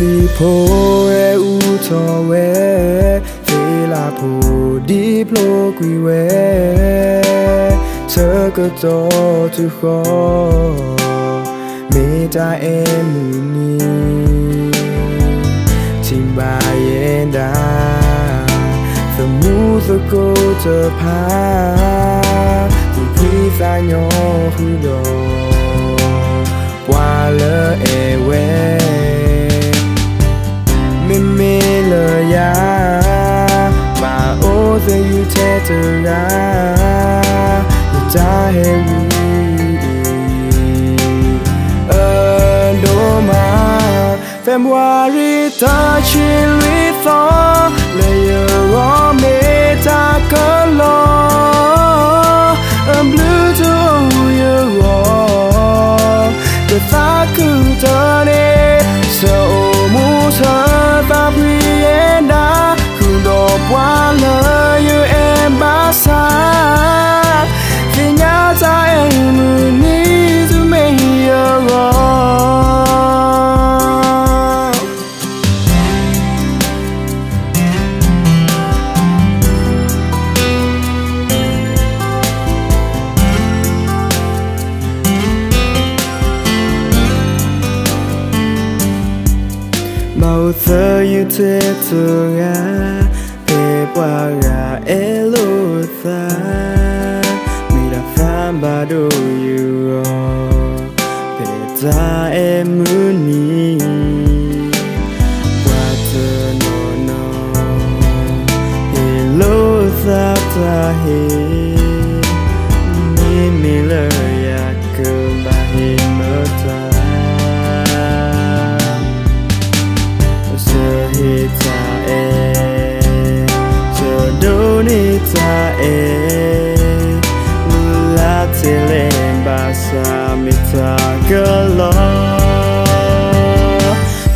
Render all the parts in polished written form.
li po e u to we fe la po di plo qui we sơ cơ to tu kho me ta e mu ni chim ba yen da the mu the go to pa tu pri sa nyo hu do qua lỡ e we me le ya ma o the you te to ga ta he wi do ma February ta chi li tho le yo ro me ta ko lo blue to you ro the ta ku ta ne so mu sa ta pri enda ku do bwa le you em ba sa fi nya ta em ni to me yo ro Màu thơ như thế thường à Thế qua gà e lô ta Mi đã phám bà đô yêu Thế ta em mưu ni Qua thơ nô nô Hê lô ta ta hê Mi lơ ya cơ bà hê mơ ta ta e so do ni ta e la tele basa mi ta galo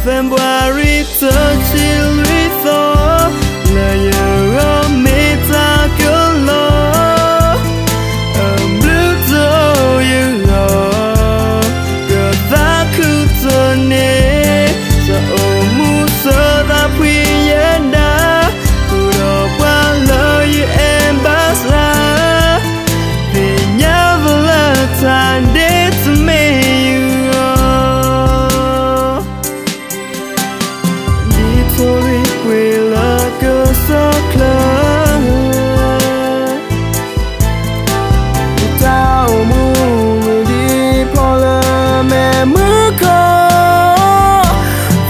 February ta chi lui tho la yo mi ta galo blue to you go ta ku to ne so mu so ta phi yenda ku do qua lỡ you em ba sa vì nhớ vợ ta để to me you đi thôi quê là cơ so clear tao mu đi po la me mu ko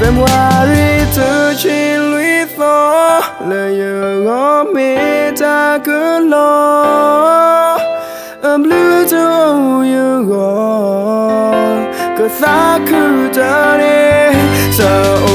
February to chi lui tho le yo go me ta cứ lo blue to you go cause I could done it so